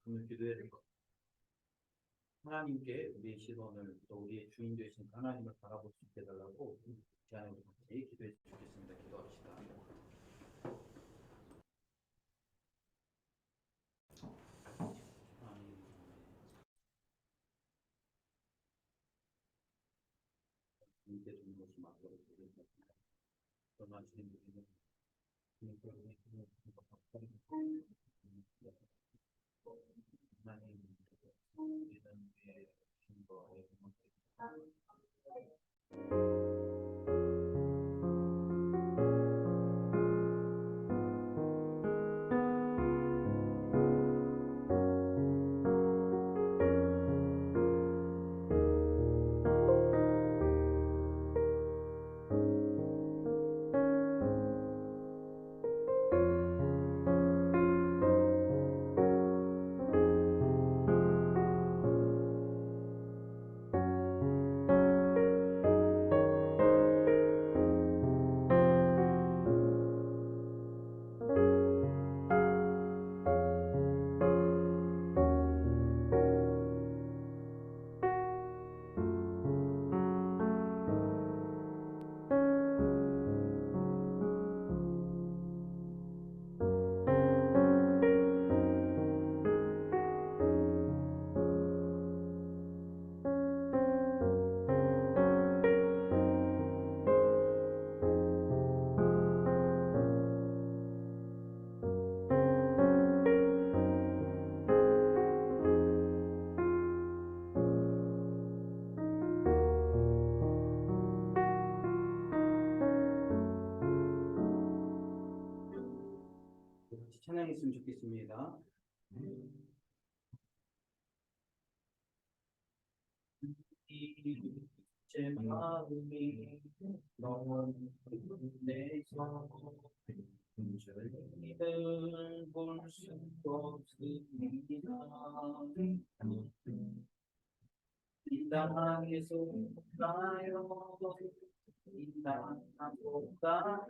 오늘 기도해야 될 것. 하나님께 우리의 시선을 또 우리의 주인 되신 하나님을 바라볼 수 있게 해달라고 제안에 우리 같이 기도해 주시겠습니다. 기도합시다. 주님께 주는 것이 맞도록 기도했습니다. 그러나 주님 우리는 주님께 우리의 기도를 하나님 우리는 우리의 주신 거에 같이 찬양했으면 좋겠습니다. 제 마음이 너무 내서 주님을 볼 수 없습니다. 이 땅에서 나요 이 땅보다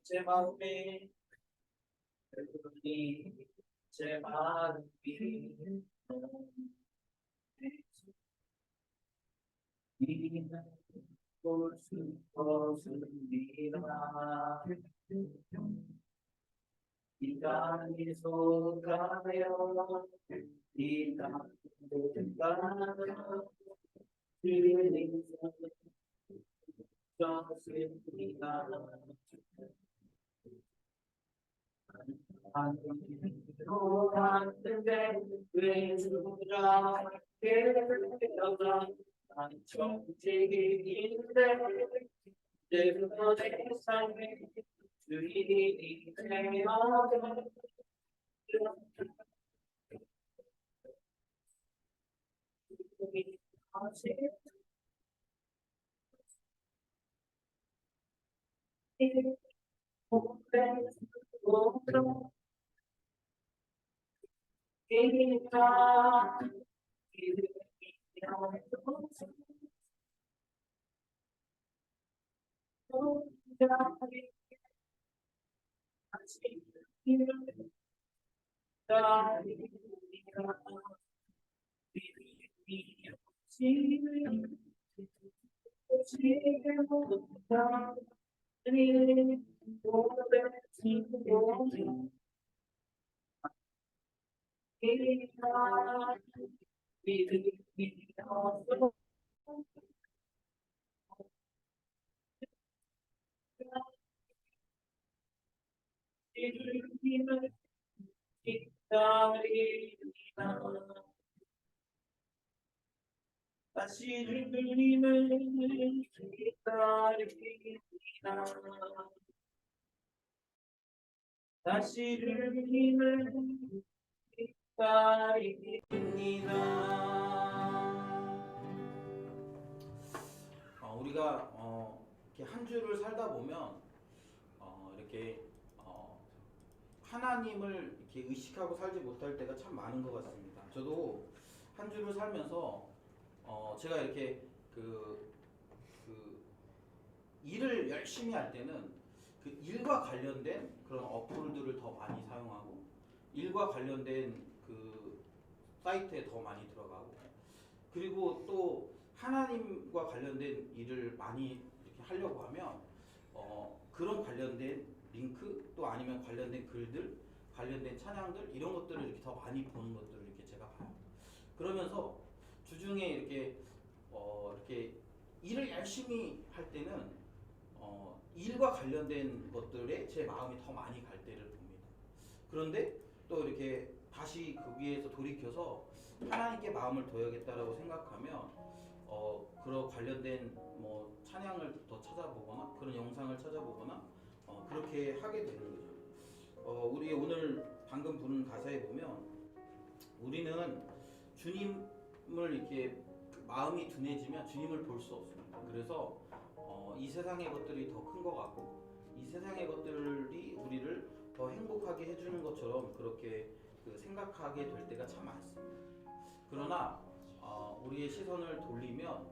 제 마음에 제 마음이 볼수 없습니다. 이 땅이 속하여 이 땅보다 주님 좋습니다. 하늘로 갔는데 왜 주라 깨어나 난 정직인데 내 삶에 주인이 되어 다시 주님을 기다리나 다시 주님을 기다리나 우리가 이렇게 한 주를 살다 보면 이렇게 하나님을 이렇게 의식하고 살지 못할 때가 참 많은 것 같습니다. 저도 한 주를 살면서 제가 이렇게 그 일을 열심히 할 때는 그 일과 관련된 그런 어플들을 더 많이 사용하고 일과 관련된 그 사이트에 더 많이 들어가고 그리고 또 하나님과 관련된 일을 많이 이렇게 하려고 하면 그런 관련된 링크 또 아니면 관련된 글들 관련된 찬양들 이런 것들을 이렇게 더 많이 보는 것들을 이렇게 제가 봐요. 그러면서 주중에 이렇게 일을 열심히 할 때는 일과 관련된 것들에 제 마음이 더 많이 갈 때를 봅니다. 그런데 또 이렇게 다시 그 위에서 돌이켜서 하나님께 마음을 둬야겠다라고 생각하면 그런 관련된 뭐 찬양을 더 찾아보거나 그런 영상을 찾아보거나 그렇게 하게 되는 거죠. 우리 오늘 방금 부른 가사에 보면 우리는 주님을 이렇게 마음이 둔해지면 주님을 볼 수 없습니다. 그래서 이 세상의 것들이 더 큰 것 같고 이 세상의 것들이 우리를 더 행복하게 해주는 것처럼 그렇게 생각하게 될 때가 참 많습니다. 그러나 우리의 시선을 돌리면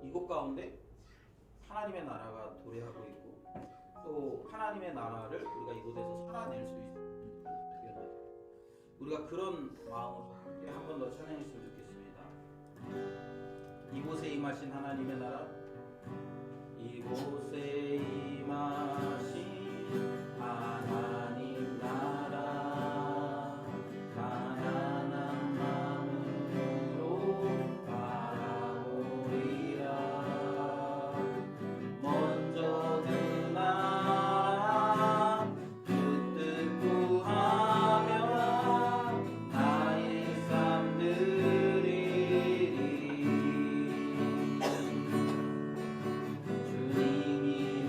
이곳 가운데 하나님의 나라가 도래하고 있고 또 하나님의 나라를 우리가 이곳에서 살아낼 수 있습니다. 우리가 그런 마음으로 함께 한 번 더 찬양했으면 좋겠습니다. 이곳에 임하신 하나님의 나라 이곳에 임하신 하나님 나라 가난한 마음으로 바라보리라 먼저 그 나라 그 뜻 구하며 나의 삶 드리리 주님이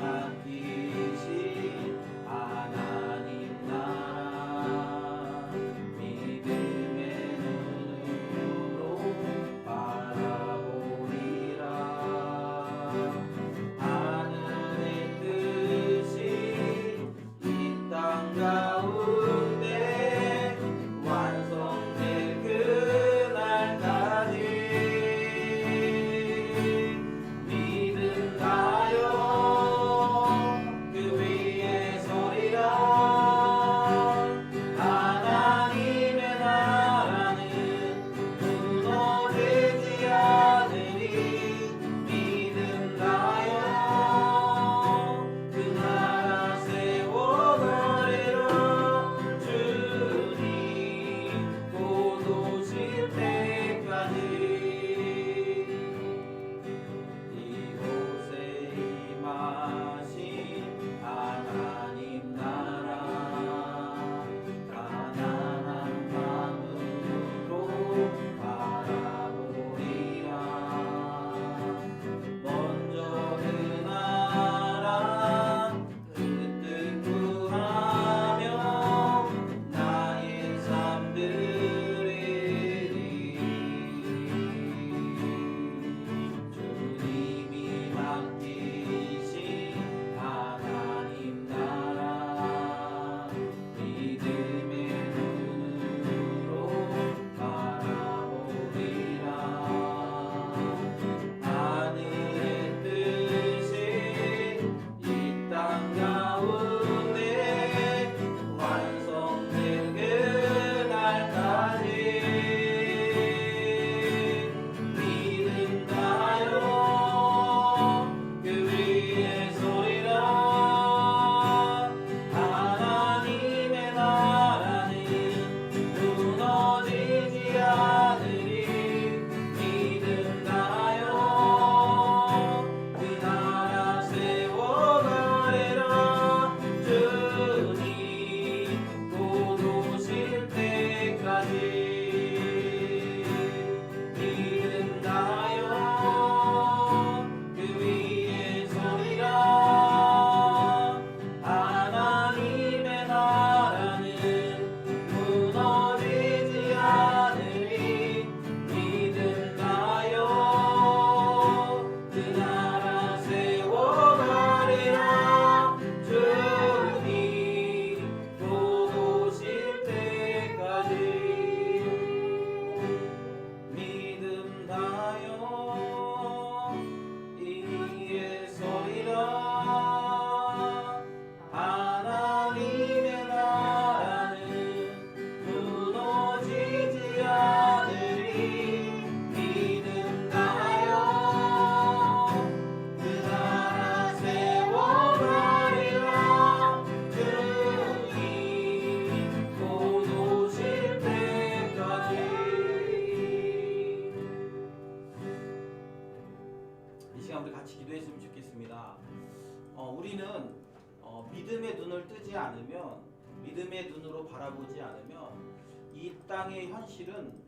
눈을 뜨지 않으면, 믿음의 눈으로 바라보지 않으면 이 땅의 현실은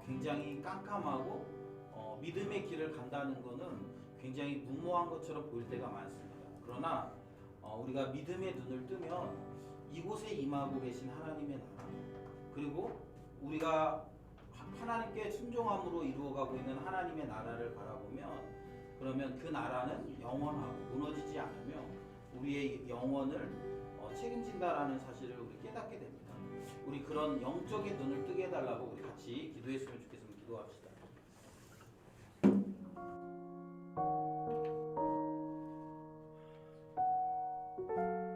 굉장히 깜깜하고 믿음의 길을 간다는 것은 굉장히 무모한 것처럼 보일 때가 많습니다. 그러나 우리가 믿음의 눈을 뜨면 이곳에 임하고 계신 하나님의 나라, 그리고 우리가 하나님께 순종함으로 이루어가고 있는 하나님의 나라를 바라보면, 그러면 그 나라는 영원하고 무너지지 않으며 우리의 영혼을 책임진다라는 사실을 우리 깨닫게 됩니다. 우리 그런 영적인 눈을 뜨게 해달라고 우리 같이 기도했으면 좋겠습니다. 기도합시다.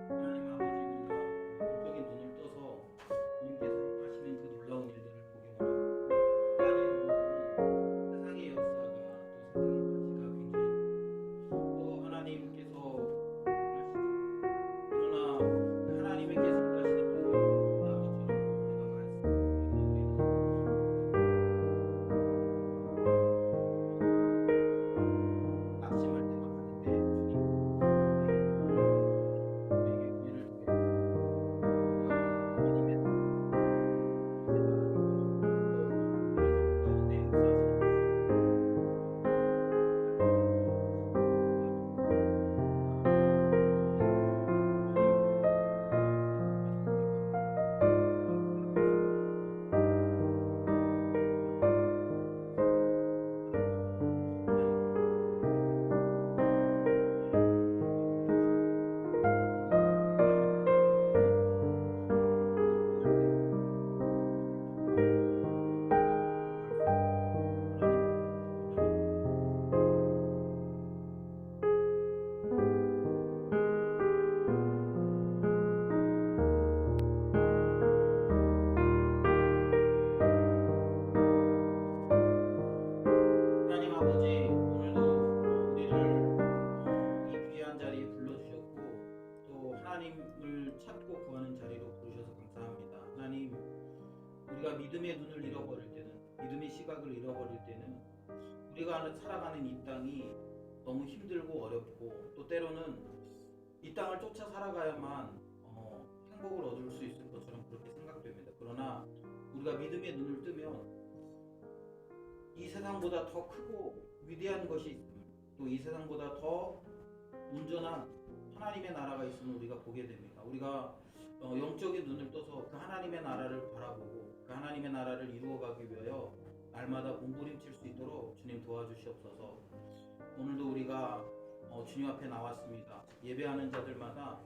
하나님 아버지, 우리가 영적인 눈을 떠서 주님께서 행하시는 그 놀라운 일들을 보게 원합니다. 세상의 역사가 또 세상의 가치가 굉장히 또 하나님께서 하시죠. 그러나 하나님께서 하시는 것을 나것처럼 낙심할 때가 많은데 우리에게 기회를 주게 하나님의 가운데 하나님 아버지, 오늘도 우리를 이 귀한 자리에 불러주셨고 또 하나님을 찾고 구하는 자리로 부르셔서 감사합니다. 하나님, 우리가 믿음의 눈을 잃어버릴 때는, 믿음의 시각을 잃어버릴 때는 우리가 살아가는 이 땅이 너무 힘들고 어렵고 또 때로는 이 땅을 쫓아 살아가야만 행복을 얻을 수 있을 것처럼 그렇게 생각됩니다. 그러나 우리가 믿음의 눈을 뜨면 이 세상보다 더 크고 위대한 것이 있음을, 또 이 세상보다 더 온전한 하나님의 나라가 있음을 우리가 보게 됩니다. 우리가 영적인 눈을 떠서 그 하나님의 나라를 바라보고 그 하나님의 나라를 이루어가기 위하여 날마다 몸부림칠 수 있도록 주님 도와주시옵소서. 오늘도 우리가 주님 앞에 나왔습니다. 예배하는 자들마다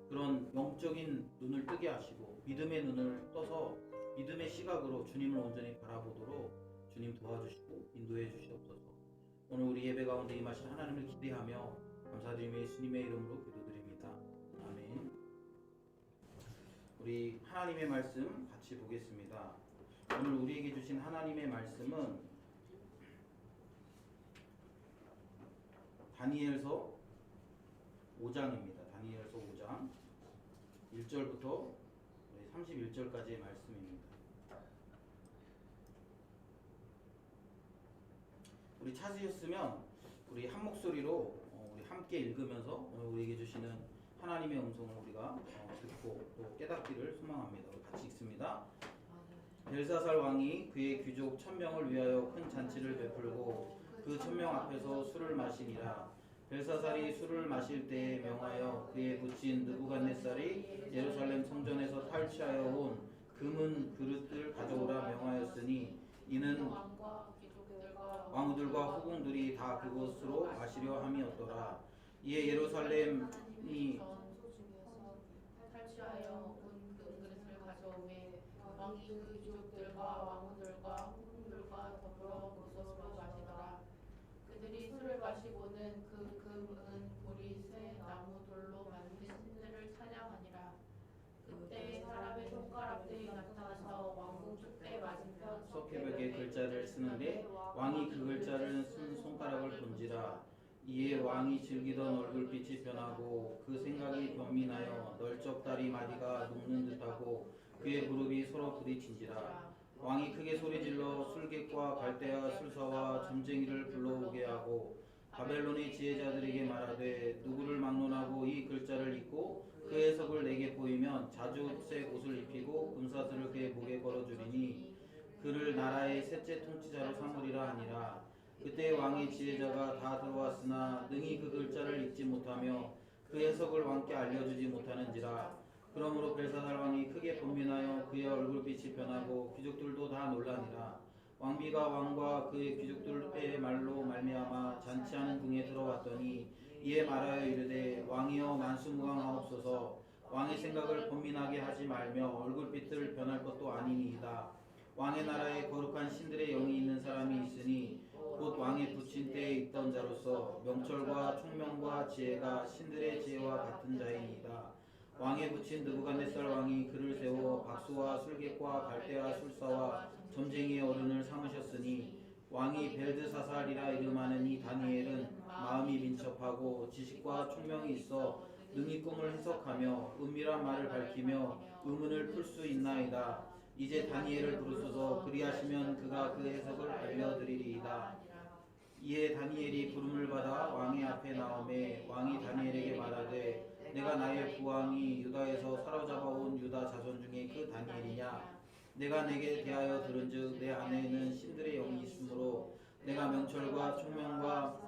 그런 영적인 눈을 뜨게 하시고 믿음의 눈을 떠서 믿음의 시각으로 주님을 온전히 바라보도록 주님 도와주시고 인도해 주시옵소서. 오늘 우리 예배 가운데 임하신 하나님을 기대하며 감사드리며 예수님의 이름으로 기도드립니다. 아멘. 우리 하나님의 말씀 같이 보겠습니다. 오늘 우리에게 주신 하나님의 말씀은 다니엘서 5장입니다. 다니엘서 5장 1절부터 31절까지의 말씀입니다. 우리 찾으셨으면 우리 한 목소리로 우리 함께 읽으면서 오늘 우리에게 주시는 하나님의 음성을 우리가 듣고 또 깨닫기를 소망합니다. 우리 같이 읽습니다. 벨사살 왕이 그의 귀족 1000명을 위하여 큰 잔치를 베풀고 그 1000명 앞에서 술을 마시니라. 벨사살이 술을 마실 때에 명하여 그의 부친 느부갓네살이 예루살렘 성전에서 탈취하여 온 금은 그릇들 가져오라 명하였으니 이는 왕후들과 후궁들이 다 그것으로 마시려 함이었더라. 이에 예루살렘이 탈취하여 온 금그릇을 가져오매 왕이 그 귀족들과 왕후들과 후궁들과 더불어 그것으로 마시더라. 그들이 술을 마시고는 그 금은 보리새 나무 돌로 만든 신들을 찬양하니라. 그때 사람의 손가락들이 나타나서 왕궁 축대 맞은편 서케벽에 글자를 쓰는데 왕이 그 글자를 쓴 손가락을 본지라. 이에 왕이 즐기던 얼굴빛이 변하고 그 생각이 변민하여 널쩍다리 마디가 녹는 듯하고 그의 무릎이 서로 부딪힌지라. 왕이 크게 소리질러 술객과 갈대아 술사와 점쟁이를 불러오게 하고 바벨론의 지혜자들에게 말하되 누구를 막론하고 이 글자를 읽고 그 해석을 내게 보이면 자주색 옷을 입히고 금사슬을 그의 목에 걸어주리니 그를 나라의 셋째 통치자로 삼으리라 하니라. 그때 왕의 지혜자가 다 들어왔으나 능히 그 글자를 읽지 못하며 그 해석을 왕께 알려주지 못하는지라. 그러므로 벨사살 왕이 크게 분민하여 그의 얼굴빛이 변하고 귀족들도 다 놀라니라. 왕비가 왕과 그의 귀족들의 말로 말미암아 잔치하는 궁에 들어왔더니 이에 말하여 이르되 왕이여 만수무강하옵소서. 왕의 생각을 번민하게 하지 말며 얼굴빛을 변할 것도 아니니이다. 왕의 나라에 거룩한 신들의 영이 있는 사람이 있으니 곧 왕의 부친 때에 있던 자로서 명철과 총명과 지혜가 신들의 지혜와 같은 자이니이다. 왕의 부친 느부갓네살 왕이 그를 세워 박수와 술객과 갈대아 술사와 점쟁이의 어른을 삼으셨으니 왕이 벨드사살이라 이름하는 이 다니엘은 마음이 민첩하고 지식과 총명이 있어 능히 꿈을 해석하며 은밀한 말을 밝히며 의문을 풀 수 있나이다. 이제 다니엘을 부르소서. 그리하시면 그가 그 해석을 알려드리리이다. 이에 다니엘이 부름을 받아 왕의 앞에 나오매 왕이 다니엘에게 말하되 내가 나의 부왕이 유다에서 사로잡아온 유다 자손 중에 그 다니엘이냐. 내가 내게 대하여 들은즉 내 안에는 신들의 영이 있으므로 내가 명철과 총명과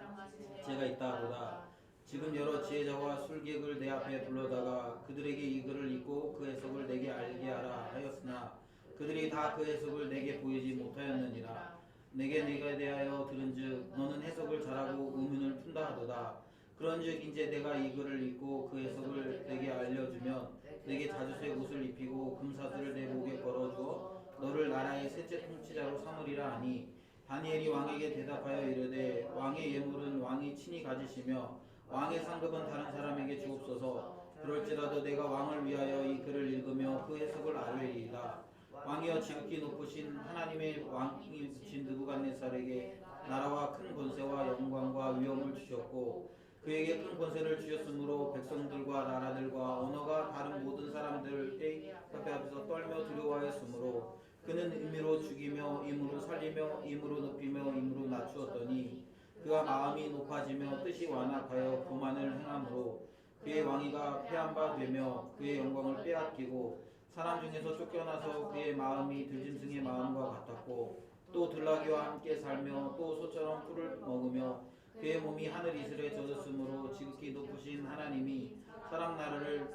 지혜가 있다 하도다. 지금 여러 지혜자와 술객을 내 앞에 불러다가 그들에게 이 글을 읽고 그 해석을 내게 알게 하라 하였으나 그들이 다 그 해석을 내게 보이지 못하였느니라. 내게 내가 대하여 들은즉 너는 해석을 잘하고 의문을 푼다 하도다. 그런즉 이제 내가 이 글을 읽고 그 해석을 내게 알려주면 내게 자주색 옷을 입히고 금사슬을 내 목에 걸어주어 너를 나라의 셋째 통치자로 삼으리라 하니 다니엘이 왕에게 대답하여 이르되 왕의 예물은 왕이 친히 가지시며 왕의 상급은 다른 사람에게 주옵소서. 그럴지라도 내가 왕을 위하여 이 글을 읽으며 그 해석을 알리리이다. 왕이여 지극히 높으신 하나님의 왕이 붙인 느부갓네살에게 나라와 큰 권세와 영광과 위엄을 주셨고 그에게 큰 권세를 주셨으므로 백성들과 나라들과 언어가 다른 모든 사람들의 앞에서 떨며 두려워하였으므로 그는 임의로 죽이며 임의로 살리며 임의로 높이며 임의로 낮추었더니 그가 마음이 높아지며 뜻이 완악하여 교만을 행함으로 그의 왕위가 패한 바 되며 그의 영광을 빼앗기고 사람 중에서 쫓겨나서 그의 마음이 들짐승의 마음과 같았고 또 들나귀와 함께 살며 또 소처럼 풀을 먹으며 그의 몸이 하늘 이슬에 젖었으므로 지극히 높으신 하나님이 사람 나라를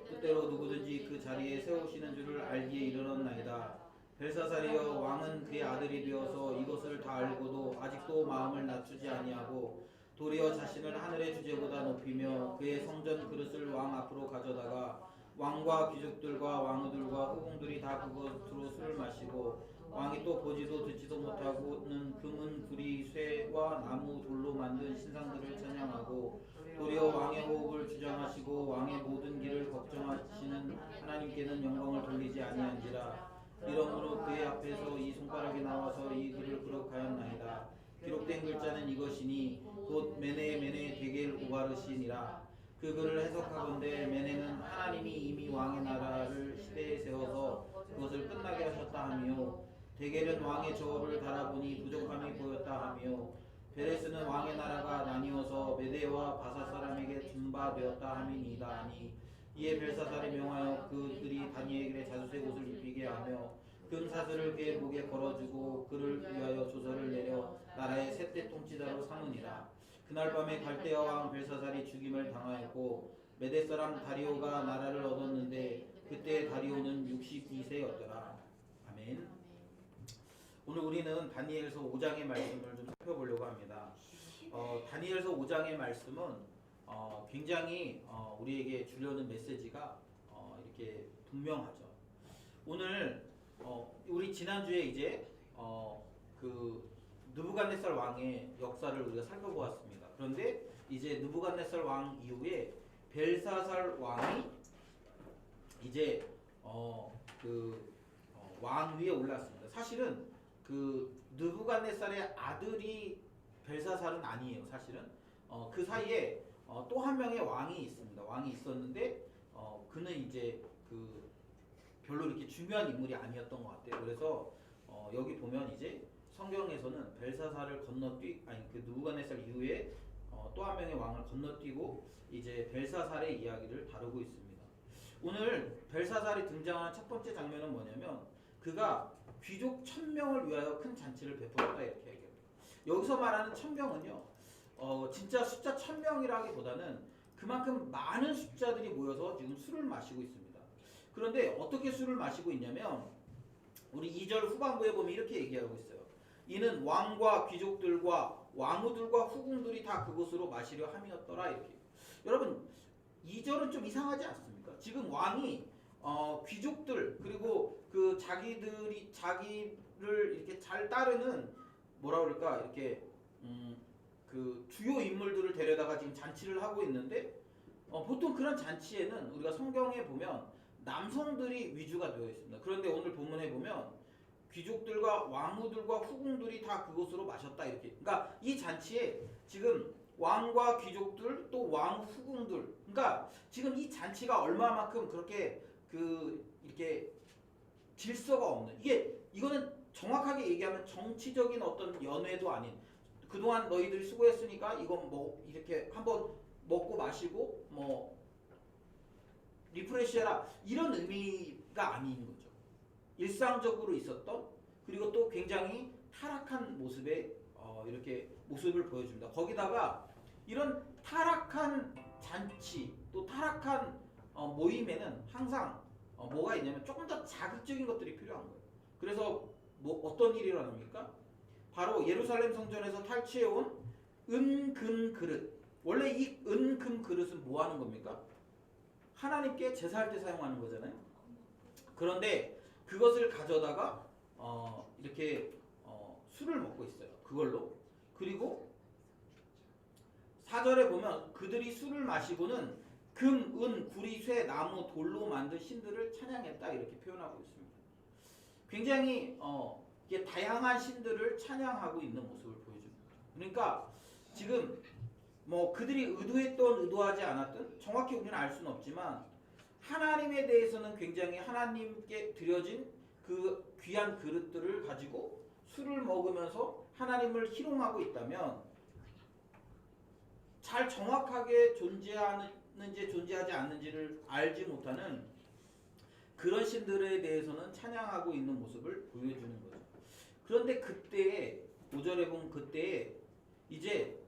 뜻대로 누구든지 그 자리에 세우시는 줄을 알기에 이르렀나이다. 벨사살이여 왕은 그의 아들이 되어서 이것을 다 알고도 아직도 마음을 낮추지 아니하고 도리어 자신을 하늘의 주제보다 높이며 그의 성전 그릇을 왕 앞으로 가져다가 왕과 귀족들과 왕후들과 후궁들이 다 그것으로 술을 마시고 왕이 또 보지도 듣지도 못하고는 금은 구리 쇠와 나무 돌로 만든 신상들을 찬양하고 도리어 왕의 호흡을 주장하시고 왕의 모든 길을 걱정하시는 하나님께는 영광을 돌리지 아니한지라. 이러므로 그의 앞에서 이 손가락이 나와서 이 글을 기록하였나이다. 기록된 글자는 이것이니 곧 메네 데겔 우바르시니라. 그 글을 해석하건대 메네는 하나님이 이미 왕의 나라를 시대에 세워서 그것을 끝나게 하셨다 하며 데겔은 왕의 저울을 달아보니 부족함이 보였다 하며 베레스는 왕의 나라가 나뉘어서 메대와 바사 사람에게 준바되었다 함이니이다 하니 이에 벨사살이 명하여 그들이 다니엘에게 자주색 옷을 입히게 하며 금사슬을 그의 목에 걸어주고 그를 위하여 조서를 내려 나라의 셋째 통치자로 삼으니라. 그날 밤에 갈대아 왕 벨사살이 죽임을 당하였고 메대 사람 다리오가 나라를 얻었는데 그때 다리오는 62세였더라. 아멘. 오늘 우리는 다니엘서 5장의 말씀을 좀 살펴보려고 합니다. 다니엘서 5장의 말씀은 굉장히 우리에게 주려는 메시지가 이렇게 분명하죠. 오늘 우리 지난주에 이제 그 느부갓네살 왕의 역사를 우리가 살펴보았습니다. 그런데 이제 느부갓네살 왕 이후에 벨사살 왕이 이제 왕 위에 올랐습니다. 사실은 그 느부갓네살의 아들이 벨사살은 아니에요. 사실은 그 사이에 또 한 명의 왕이 있습니다. 왕이 있었는데 그는 이제 그 별로 이렇게 중요한 인물이 아니었던 것 같아요. 그래서 여기 보면 이제 성경에서는 벨사살을 그 느부갓네살 이후에 또 한 명의 왕을 건너뛰고 이제 벨사살의 이야기를 다루고 있습니다. 오늘 벨사살이 등장하는 첫 번째 장면은 뭐냐면 그가 귀족 1000명을 위하여 큰 잔치를 베풀었다 이렇게 얘기해요. 여기서 말하는 1000명은요, 진짜 숫자 1000명이라기보다는 그만큼 많은 숫자들이 모여서 지금 술을 마시고 있습니다. 그런데 어떻게 술을 마시고 있냐면 우리 2절 후반부에 보면 이렇게 얘기하고 있어요. 이는 왕과 귀족들과 왕후들과 후궁들이 다 그곳으로 마시려 함이었더라 이렇게. 여러분 2절은 좀 이상하지 않습니까? 지금 왕이 귀족들 그리고 그 자기들이 자기를 이렇게 잘 따르는 뭐라 그럴까 이렇게 그 주요 인물들을 데려다가 지금 잔치를 하고 있는데 보통 그런 잔치에는 우리가 성경에 보면 남성들이 위주가 되어 있습니다. 그런데 오늘 본문에 보면 귀족들과 왕후들과 후궁들이 다 그곳으로 마셨다 이렇게. 그러니까 이 잔치에 지금 왕과 귀족들 또 왕 후궁들. 그러니까 지금 이 잔치가 얼마만큼 그렇게 이렇게 질서가 없는 이거는 정확하게 얘기하면 정치적인 어떤 연회도 아닌 그동안 너희들이 수고했으니까 이건 뭐 이렇게 한번 먹고 마시고 뭐 리프레시해라 이런 의미가 아닌 거죠. 일상적으로 있었던 그리고 또 굉장히 타락한 모습의 이렇게 모습을 보여줍니다. 거기다가 이런 타락한 잔치 또 타락한 모임에는 항상 뭐가 있냐면 조금 더 자극적인 것들이 필요한 거예요. 그래서 뭐 어떤 일이 일어납니까? 바로 예루살렘 성전에서 탈취해온 은금 그릇. 원래 이 은금 그릇은 뭐 하는 겁니까? 하나님께 제사할 때 사용하는 거잖아요. 그런데 그것을 가져다가 이렇게 술을 먹고 있어요. 그걸로. 그리고 4절에 보면 그들이 술을 마시고는 금, 은, 구리, 쇠, 나무, 돌로 만든 신들을 찬양했다 이렇게 표현하고 있습니다. 굉장히 이게 다양한 신들을 찬양하고 있는 모습을 보여줍니다. 그러니까 지금 뭐 그들이 의도했던 의도하지 않았던 정확히 우리는 알 수는 없지만 하나님에 대해서는 굉장히 하나님께 드려진 그 귀한 그릇들을 가지고 술을 먹으면서 하나님을 희롱하고 있다면 잘 정확하게 존재하는지 존재하지 않는지를 알지 못하는 그런 신들에 대해서는 찬양하고 있는 모습을 보여주는 거죠. 그런데 그때에 5절에 보면 그때에 이제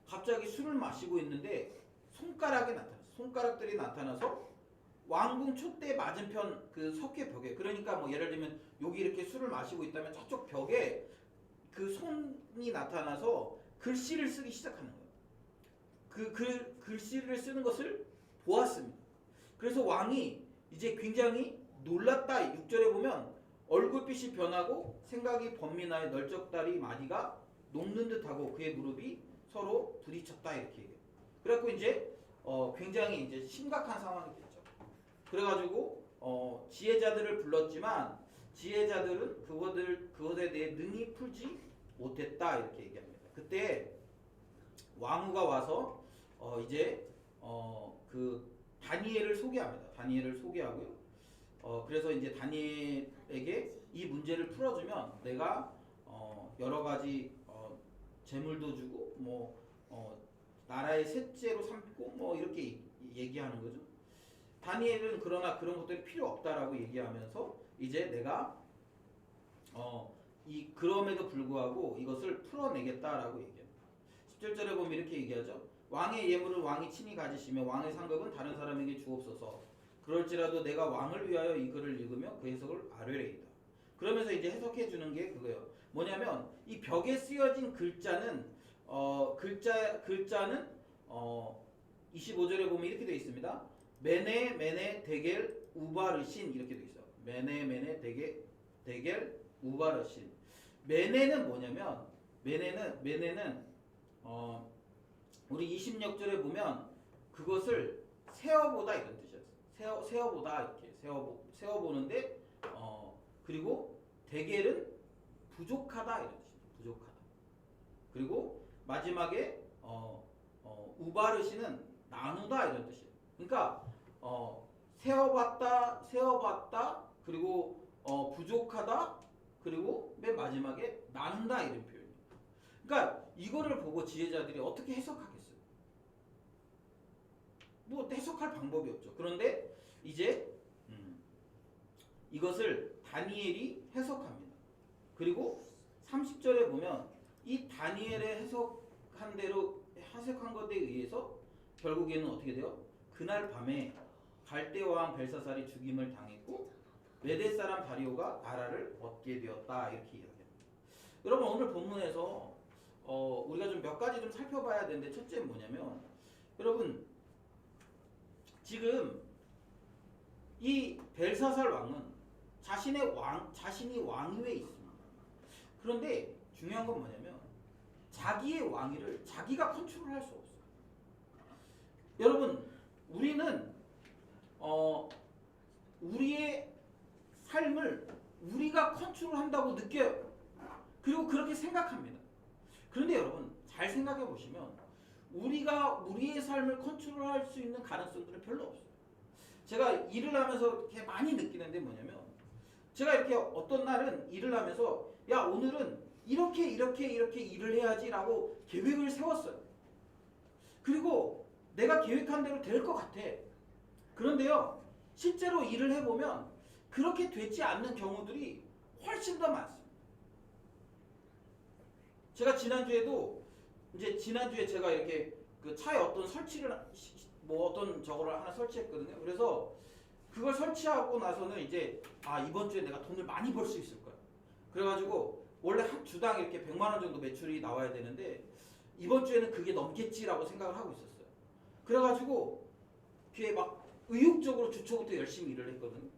갑자기 술을 마시고 있는데 손가락들이 나타나서 왕궁 촛대 맞은편 그 석회 벽에 그러니까 뭐 예를 들면 여기 이렇게 술을 마시고 있다면 저쪽 벽에 그 손이 나타나서 글씨를 쓰기 시작하는 거예요. 그 글씨를 쓰는 것을 보았습니다. 그래서 왕이 이제 굉장히 놀랐다. 6절에 보면 얼굴빛이 변하고 생각이 번민하여 널쩍다리 마디가 녹는 듯하고 그의 무릎이 서로 부딪혔다 이렇게 얘기해요. 그래갖고 이제 굉장히 이제 심각한 상황이 됐죠. 그래가지고 지혜자들을 불렀지만 지혜자들은 그것에 대해 능히 풀지 못했다 이렇게 얘기합니다. 그때 왕후가 와서 이제 그 다니엘을 소개합니다. 다니엘을 소개하고요. 그래서 이제 다니엘에게 이 문제를 풀어주면 내가 여러 가지 재물도 주고 뭐 나라의 셋째로 삼고 뭐 이렇게 얘기하는 거죠. 다니엘은 그러나 그런 것들이 필요 없다라고 얘기하면서 이제 내가 그럼에도 불구하고 이것을 풀어내겠다라고 얘기합니다. 17절에 보면 이렇게 얘기하죠. 왕의 예물은 왕이 친히 가지시며 왕의 상급은 다른 사람에게 주옵소서. 그럴지라도 내가 왕을 위하여 이 글을 읽으며 그 해석을 아뢰리이다. 그러면서 이제 해석해 주는 게 그거예요. 뭐냐면 이 벽에 쓰여진 글자는 글자는 25절에 보면 이렇게 되어 있습니다. 메네 데겔 우바르신 이렇게 되어 있어요. 메네 데겔 우바르신. 메네는 뭐냐면 메네는 우리 26절에 보면 그것을 세어보다 이런 뜻이었어요. 세어보다 이렇게 세어보는데 그리고 데겔은 부족하다 이런 뜻이에요. 부족하다. 그리고 마지막에 우바르시는 나누다 이런 뜻이에요. 그러니까 세어봤다 그리고 부족하다 그리고 맨 마지막에 나눈다 이런 표현이에요. 그러니까 이거를 보고 지혜자들이 어떻게 해석하겠어요? 뭐 해석할 방법이 없죠. 그런데 이제 이것을 다니엘이 해석합니다. 그리고 30절에 보면 이 다니엘의 해석한 대로 해석한 것에 의해서 결국에는 어떻게 돼요? 그날 밤에 갈대 왕 벨사살이 죽임을 당했고 메대 사람 다리오가 나라를 얻게 되었다 이렇게 이야기합니다. 여러분 오늘 본문에서 우리가 좀 몇 가지 좀 살펴봐야 되는데 첫째는 뭐냐면 여러분 지금 이 벨사살 왕은 자신이 왕위에 있습니다. 그런데 중요한 건 뭐냐면 자기의 왕위를 자기가 컨트롤할 수 없어요. 여러분 우리는 우리의 삶을 우리가 컨트롤한다고 느껴요. 그리고 그렇게 생각합니다. 그런데 여러분 잘 생각해 보시면 우리가 우리의 삶을 컨트롤할 수 있는 가능성들은 별로 없어요. 제가 일을 하면서 이렇게 많이 느끼는데 뭐냐면 제가 이렇게 어떤 날은 일을 하면서 야 오늘은 이렇게 일을 해야지라고 계획을 세웠어요. 그리고 내가 계획한 대로 될 것 같아. 그런데요 실제로 일을 해보면 그렇게 되지 않는 경우들이 훨씬 더 많습니다. 제가 지난주에 제가 이렇게 그 차에 어떤 설치를 뭐 어떤 저거를 하나 설치했거든요. 그래서 그걸 설치하고 나서는 이제 이번 주에 내가 돈을 많이 벌 수 있을 거야. 그래가지고 원래 한 주당 이렇게 100만 원 정도 매출이 나와야 되는데 이번 주에는 그게 넘겠지라고 생각을 하고 있었어요. 그래가지고 뒤에 막 의욕적으로 주초부터 열심히 일을 했거든요.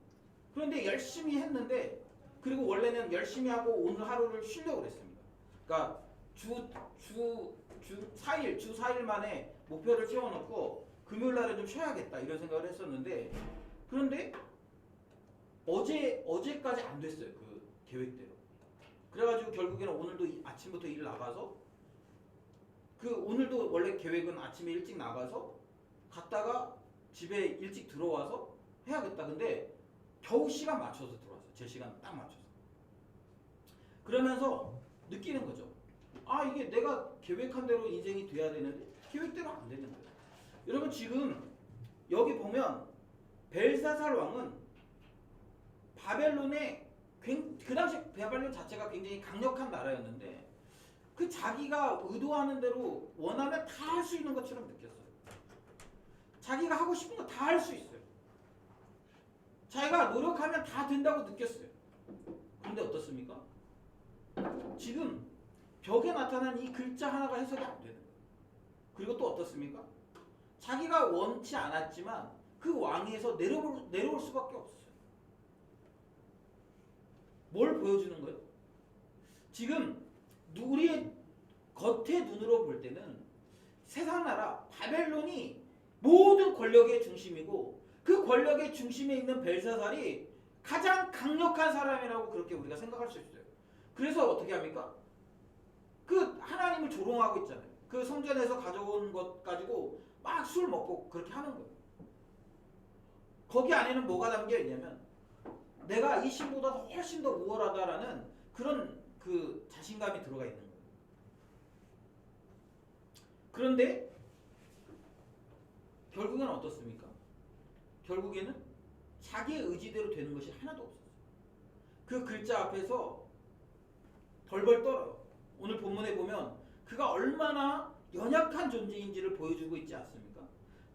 그런데 열심히 했는데 그리고 원래는 열심히 하고 오늘 하루를 쉬려고 그랬습니다. 그러니까 주 4일 만에 목표를 세워놓고 금요일 날은 좀 쉬어야겠다 이런 생각을 했었는데 그런데 어제까지 안 됐어요. 그 계획대로. 그래가지고 결국에는 오늘도 아침부터 일 나가서 오늘도 원래 계획은 아침에 일찍 나가서 갔다가 집에 일찍 들어와서 해야겠다. 근데 겨우 시간 맞춰서 들어왔어요. 제 시간 딱 맞춰서. 그러면서 느끼는 거죠. 이게 내가 계획한 대로 인생이 돼야 되는데 계획대로 안 되는 거예요. 여러분 지금 여기 보면 벨사살 왕은 바벨론의 그 당시 바벨론 자체가 굉장히 강력한 나라였는데 그 자기가 의도하는 대로 원하면 다 할 수 있는 것처럼 느꼈어요. 자기가 하고 싶은 거 다 할 수 있어요. 자기가 노력하면 다 된다고 느꼈어요. 그런데 어떻습니까? 지금 벽에 나타난 이 글자 하나가 해석이 안 되는 거예요. 그리고 또 어떻습니까? 자기가 원치 않았지만 그 왕위에서 내려올 수밖에 없어요. 뭘 보여주는 거예요? 지금 우리의 겉의 눈으로 볼 때는 세상 나라 바벨론이 모든 권력의 중심이고 그 권력의 중심에 있는 벨사살이 가장 강력한 사람이라고 그렇게 우리가 생각할 수 있어요. 그래서 어떻게 합니까? 그 하나님을 조롱하고 있잖아요. 그 성전에서 가져온 것 가지고 막 술 먹고 그렇게 하는 거예요. 거기 안에는 뭐가 담겨 있냐면 내가 이 신보다 훨씬 더 우월하다라는 그런 그 자신감이 들어가 있는 거예요. 그런데 결국에는 어떻습니까? 결국에는 자기의 의지대로 되는 것이 하나도 없었어요. 그 글자 앞에서 벌벌 떨어요. 오늘 본문에 보면 그가 얼마나 연약한 존재인지를 보여주고 있지 않습니까?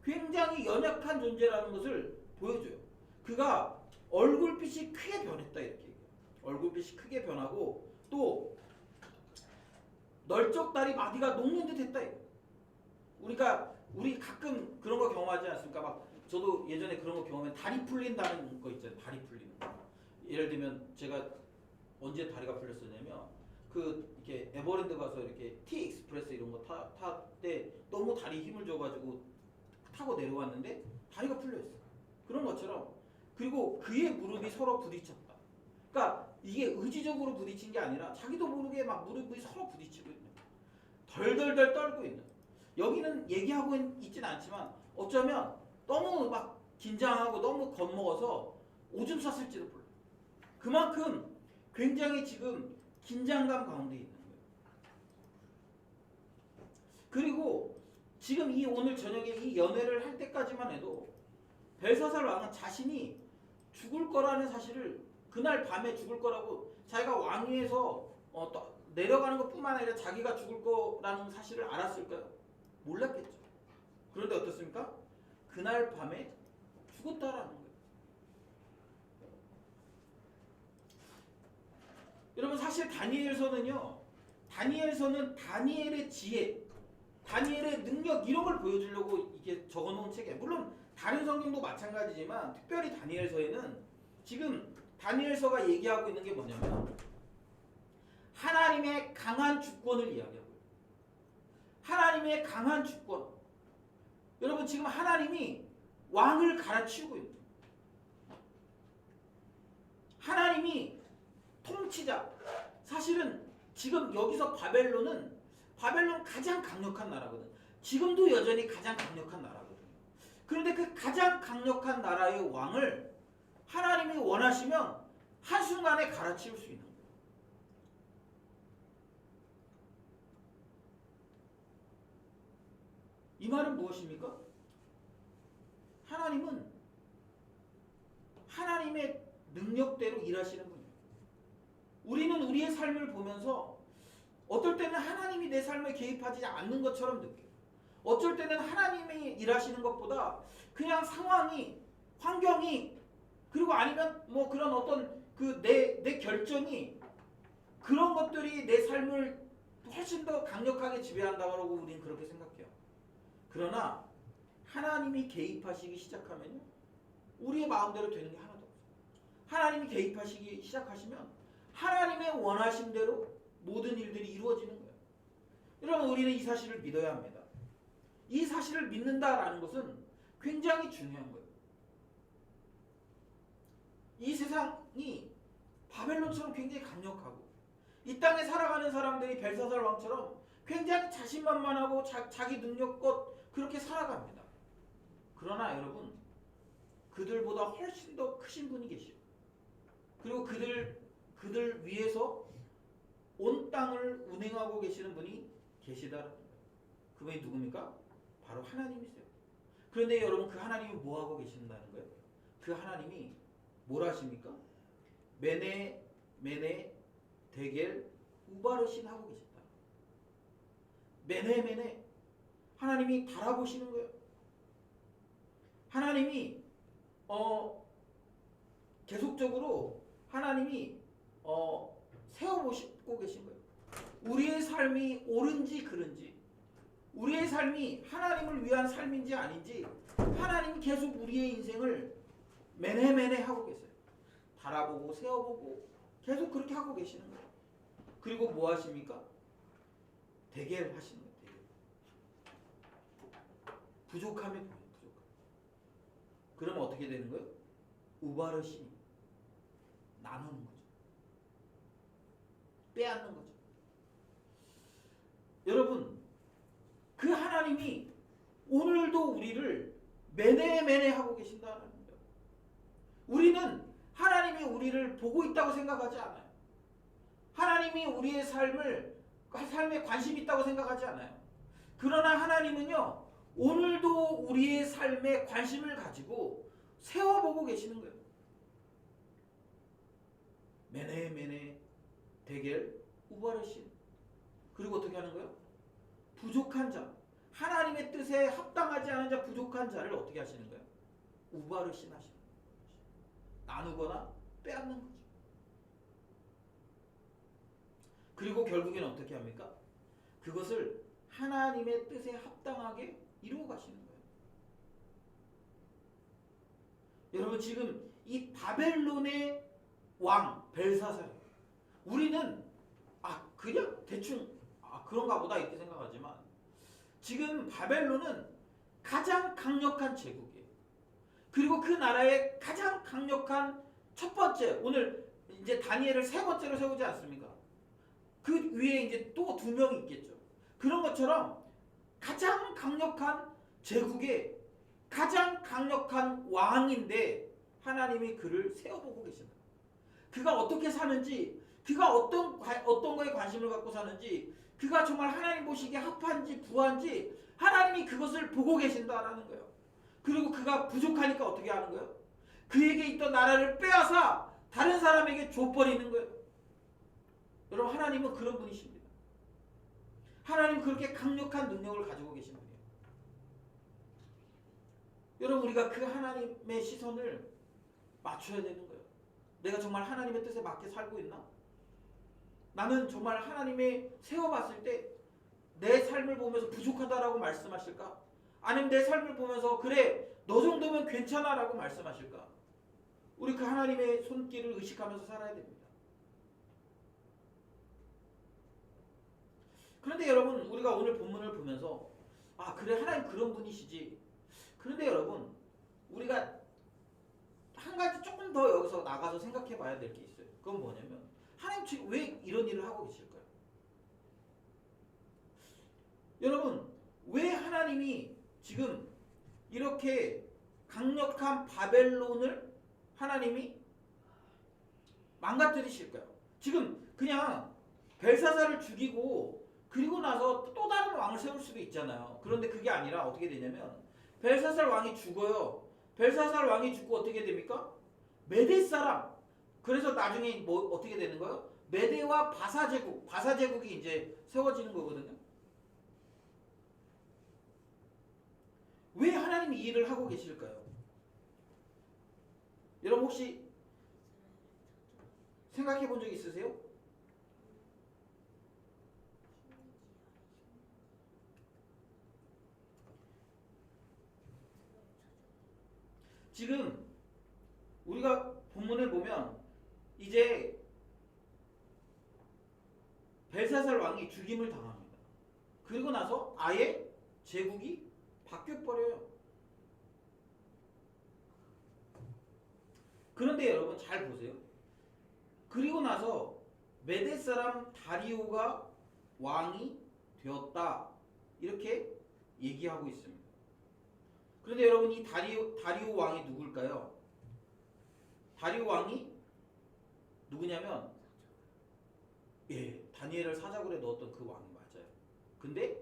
굉장히 연약한 존재라는 것을 보여줘요. 그가 얼굴빛이 크게 변했다 이렇게 얘기해요. 얼굴빛이 크게 변하고 또 널쩍다리 마디가 녹는 듯 했다 이거예요. 우리 가끔 그런 거 경험하지 않습니까? 막 저도 예전에 그런 거 경험해 다리 풀린다는 거 있잖아요. 다리 풀리는 거. 예를 들면 제가 언제 다리가 풀렸었냐면 이렇게 에버랜드 가서 이렇게 T 익스프레스 이런 거 탈 때 너무 다리 힘을 줘가지고 타고 내려왔는데 다리가 풀려 있어. 그런 것처럼 그리고 그의 무릎이 서로 부딪혔다. 그러니까 이게 의지적으로 부딪힌 게 아니라 자기도 모르게 막 무릎이 서로 부딪히고 있는 거야. 덜덜덜 떨고 있는. 여기는 얘기하고 있진 않지만 어쩌면 너무 막 긴장하고 너무 겁먹어서 오줌 쌌을지도 몰라. 그만큼 굉장히 지금 긴장감 가운데 있는 거예요. 그리고 지금 이 오늘 저녁에 이 연회를 할 때까지만 해도 벨사살 왕은 자신이 죽을 거라는 사실을 그날 밤에 죽을 거라고 자기가 왕위에서 내려가는 것뿐만 아니라 자기가 죽을 거라는 사실을 알았을까요? 몰랐겠죠. 그런데 어떻습니까? 그날 밤에 죽었다라는 거예요. 여러분 사실 다니엘서는요. 다니엘서는 다니엘의 지혜, 다니엘의 능력 이런 걸 보여주려고 이게 적어놓은 책이에요. 물론 다른 성경도 마찬가지지만 특별히 다니엘서에는 지금 다니엘서가 얘기하고 있는 게 뭐냐면 하나님의 강한 주권을 이야기하고요. 하나님의 강한 주권. 여러분 지금 하나님이 왕을 갈아치우고 있는 거예요. 하나님이 통치자. 사실은 지금 여기서 바벨론 가장 강력한 나라거든. 지금도 여전히 가장 강력한 나라거든요. 그런데 그 가장 강력한 나라의 왕을 하나님이 원하시면 한순간에 갈아치울 수 있는 거예요. 이 말은 무엇입니까? 하나님은 하나님의 능력대로 일하시는 분이에요. 우리는 우리의 삶을 보면서 어떨 때는 하나님이 내 삶에 개입하지 않는 것처럼 느껴요. 어쩔 때는 하나님이 일하시는 것보다 그냥 상황이, 환경이, 그리고 아니면 뭐 그런 어떤 그 내 결정이 그런 것들이 내 삶을 훨씬 더 강력하게 지배한다고 우리는 그렇게 생각해요. 그러나 하나님이 개입하시기 시작하면요. 우리의 마음대로 되는 게 하나도 없어요. 하나님이 개입하시기 시작하시면 하나님의 원하심대로 모든 일들이 이루어지는 거예요. 여러분 우리는 이 사실을 믿어야 합니다. 이 사실을 믿는다라는 것은 굉장히 중요한 거예요. 이 세상이 바벨론처럼 굉장히 강력하고 이 땅에 살아가는 사람들이 벨사살 왕처럼 굉장히 자신만만하고 자기 능력껏 그렇게 살아갑니다. 그러나 여러분 그들보다 훨씬 더 크신 분이 계시고 그리고 그들 위에서 온 땅을 운행하고 계시는 분이 계시다는 거예요. 그분이 누굽니까? 바로 하나님이세요. 그런데 여러분 그 하나님이 뭐 하고 계신다는 거예요? 그 하나님이 뭘 하십니까? 메네 데겔 우바르신 하고 계신다. 메네 하나님이 바라보시는 거예요. 하나님이 계속적으로 하나님이 세워보시고 계신 거예요. 우리의 삶이 옳은지 그른지, 우리의 삶이 하나님을 위한 삶인지 아닌지 하나님이 계속 우리의 인생을 매네 하고 계세요. 바라보고 세워보고 계속 그렇게 하고 계시는 거예요. 그리고 뭐 하십니까? 대결 하시는 거예요. 대결. 부족하면 부족함. 그러면 어떻게 되는 거예요? 우바르시 나누는 거죠. 빼앗는 거죠. 여러분 그 하나님이 오늘도 우리를 매네 하고 계신다는 거예요. 우리는 하나님이 우리를 보고 있다고 생각하지 않아요. 하나님이 우리의 삶에 관심이 있다고 생각하지 않아요. 그러나 하나님은요 오늘도 우리의 삶에 관심을 가지고 세워보고 계시는 거예요. 메네 데겔 우바르신. 그리고 어떻게 하는 거예요? 부족한 자, 하나님의 뜻에 합당하지 않은 자, 부족한 자를 어떻게 하시는 거예요? 우바르신 하시는 거예요. 나누거나 빼앗는 거죠. 그리고 결국엔 어떻게 합니까? 그것을 하나님의 뜻에 합당하게 이루어 가시는 거예요. 여러분 지금 이 바벨론의 왕 벨사살, 우리는 그냥 대충 그런가 보다 이렇게 생각하지만 지금 바벨론은 가장 강력한 제국이에요. 그리고 그 나라의 가장 강력한 첫 번째, 오늘 이제 다니엘을 세 번째로 세우지 않습니까? 그 위에 이제 또 두 명이 있겠죠. 그런 것처럼 가장 강력한 제국의 가장 강력한 왕인데 하나님이 그를 세워보고 계신다. 그가 어떻게 사는지, 그가 어떤 거에 관심을 갖고 사는지, 그가 정말 하나님 보시기에 합한지 부한지 하나님이 그것을 보고 계신다라는 거예요. 그리고 그가 부족하니까 어떻게 하는 거예요? 그에게 있던 나라를 빼앗아 다른 사람에게 줘버리는 거예요. 여러분, 하나님은 그런 분이십니다. 하나님 그렇게 강력한 능력을 가지고 계신 분이에요. 여러분, 우리가 그 하나님의 시선을 맞춰야 되는 거예요. 내가 정말 하나님의 뜻에 맞게 살고 있나? 나는 정말 하나님의 세워봤을 때 내 삶을 보면서 부족하다라고 말씀하실까? 아니면 내 삶을 보면서 그래 너 정도면 괜찮아 라고 말씀하실까? 우리 그 하나님의 손길을 의식하면서 살아야 됩니다. 그런데 여러분, 우리가 오늘 본문을 보면서 아 그래 하나님 그런 분이시지. 그런데 여러분, 우리가 한 가지 조금 더 여기서 나가서 생각해 봐야 될 게 있어요. 그건 뭐냐면 하나님 지금 왜 이런 일을 하고 계실까요? 여러분, 왜 하나님이 지금 이렇게 강력한 바벨론을 하나님이 망가뜨리실까요? 지금 그냥 벨사살을 죽이고 그리고 나서 또 다른 왕을 세울 수도 있잖아요. 그런데 그게 아니라 어떻게 되냐면 벨사살 왕이 죽어요. 벨사살 왕이 죽고 어떻게 됩니까? 메대 사람. 그래서 나중에 뭐 어떻게 되는 거예요? 메대와 바사 제국, 바사 제국이 이제 세워지는 거거든요. 왜 하나님이 이 일을 하고 계실까요? 여러분 혹시 생각해 본 적 있으세요? 지금 우리가 본문을 보면 이제 벨사살 왕이 죽임을 당합니다. 그리고 나서 아예 제국이 바뀌어버려요. 그런데 여러분 잘 보세요. 그리고 나서 메대 사람 다리오가 왕이 되었다. 이렇게 얘기하고 있습니다. 그런데 여러분 이 다리오 왕이 누굴까요? 다리오 왕이 누구냐면 다니엘을 사자굴에 넣었던 그 왕이 맞아요. 근데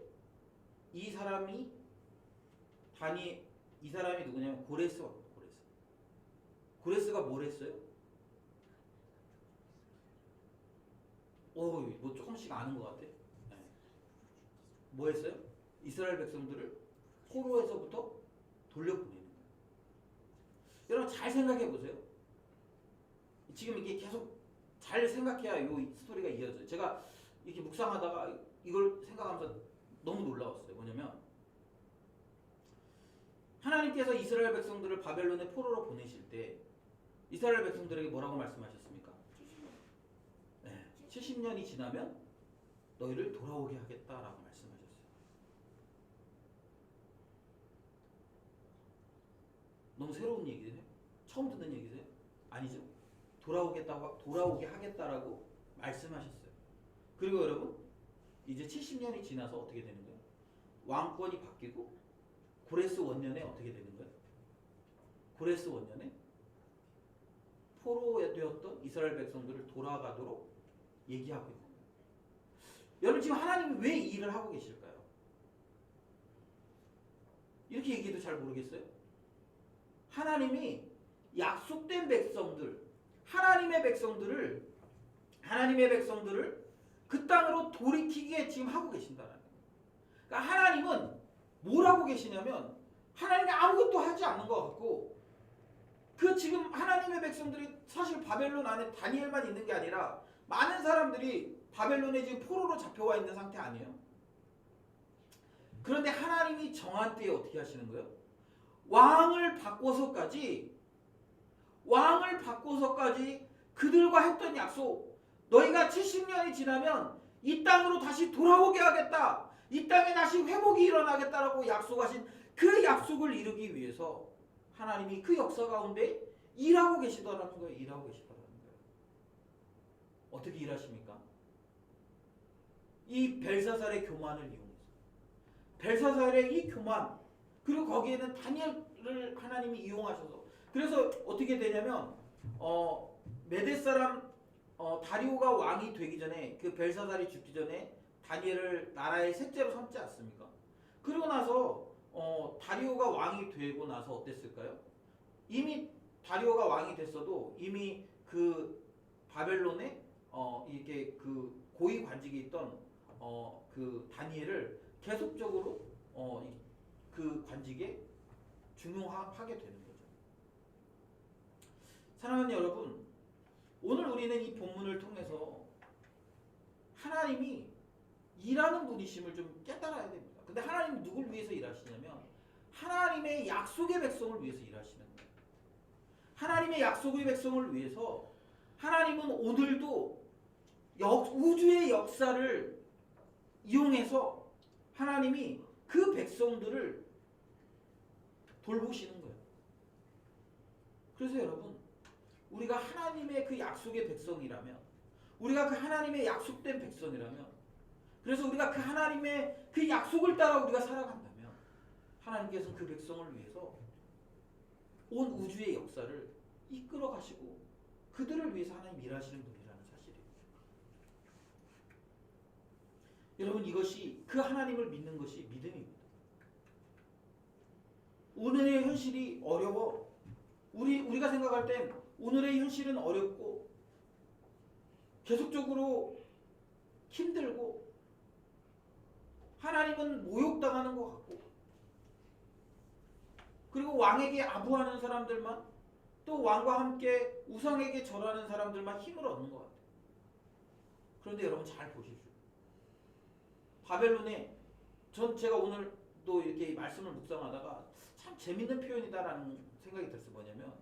이 사람이 누구냐면 고레스 왕입니다. 고레스가 뭘 했어요? 뭐 조금씩 아는 것 같아. 네. 뭐 했어요? 이스라엘 백성들을 포로에서부터 돌려보내는 거예요. 여러분 잘 생각해 보세요. 지금 이게 계속 잘 생각해야 이 스토리가 이어져요. 제가 이렇게 묵상하다가 이걸 생각하면서 너무 놀라웠어요. 뭐냐면 하나님께서 이스라엘 백성들을 바벨론의 포로로 보내실 때 이스라엘 백성들에게 뭐라고 말씀하셨습니까? 70년이 지나면 너희를 돌아오게 하겠다라고 말씀하셨어요. 너무 새로운 얘기세요? 처음 듣는 얘기세요? 아니죠. 돌아오게 하겠다라고 말씀하셨어요. 그리고 여러분 이제 70년이 지나서 어떻게 되는 거예요? 왕권이 바뀌고 고레스 원년에 어떻게 되는 거예요? 고레스 원년에 포로에 되었던 이스라엘 백성들을 돌아가도록 얘기하고 있는 거예요. 여러분 지금 하나님이 왜 이 일을 하고 계실까요? 이렇게 얘기해도 잘 모르겠어요? 하나님이 약속된 백성들, 하나님의 백성들을 그 땅으로 돌이키기에 지금 하고 계신다는 거예요. 그러니까 하나님은 뭘 하고 계시냐면 하나님이 아무것도 하지 않는 것 같고 그 지금 하나님의 백성들이 사실 바벨론 안에 다니엘만 있는 게 아니라 많은 사람들이 바벨론에 지금 포로로 잡혀와 있는 상태 아니에요? 그런데 하나님이 정한 때에 어떻게 하시는 거예요? 왕을 바꿔서까지 그들과 했던 약속, 너희가 70년이 지나면 이 땅으로 다시 돌아오게 하겠다, 이 땅에 다시 회복이 일어나겠다라고 약속하신 그 약속을 이루기 위해서 하나님이 그 역사 가운데 일하고 계시더라는 거예요. 일하고 계시더라는 거예요. 어떻게 일하십니까? 이 벨사살의 교만을 이용해서, 벨사살의 이 교만, 그리고 거기에는 다니엘을 하나님이 이용하셔서, 그래서 어떻게 되냐면 메대 사람 다리오가 왕이 되기 전에, 그 벨사살이 죽기 전에 다니엘을 나라의 셋째로 삼지 않습니까? 그리고 나서 다리오가 왕이 되고 나서 어땠을까요? 이미 다리오가 왕이 됐어도 이미 그 바벨론에 이게 그 고위 관직에 있던 그 다니엘을 계속적으로 그 관직에 중용하게 되는 거죠. 사랑하는 여러분, 오늘 우리는 이 본문을 통해서 하나님이 일하는 분이심을 좀 깨달아야 됩니다. 근데 하나님은 누굴 위해서 일하시냐면 하나님의 약속의 백성을 위해서 일하시는 거예요. 하나님의 약속의 백성을 위해서 하나님은 오늘도 우주의 역사를 이용해서 하나님이 그 백성들을 돌보시는 거예요. 그래서 여러분, 우리가 하나님의 그 약속의 백성이라면, 우리가 그 하나님의 약속된 백성이라면, 그래서 우리가 그 하나님의 그 약속을 따라 우리가 살아간다면 하나님께서는 그 백성을 위해서 온 우주의 역사를 이끌어 가시고 그들을 위해서 하나님 일하시는 분이라는 사실이에요. 여러분, 이것이 그 하나님을 믿는 것이 믿음입니다. 오늘의 현실이 어려워. 우리가 생각할 땐 오늘의 현실은 어렵고 계속적으로 힘들고 하나님은 모욕당하는 것 같고 그리고 왕에게 아부하는 사람들만 또 왕과 함께 우상에게 절하는 사람들만 힘을 얻는 것 같아요. 그런데 여러분 잘 보십시오. 바벨론에 제가 오늘도 이렇게 말씀을 묵상하다가 참 재밌는 표현이다라는 생각이 들었어요. 뭐냐면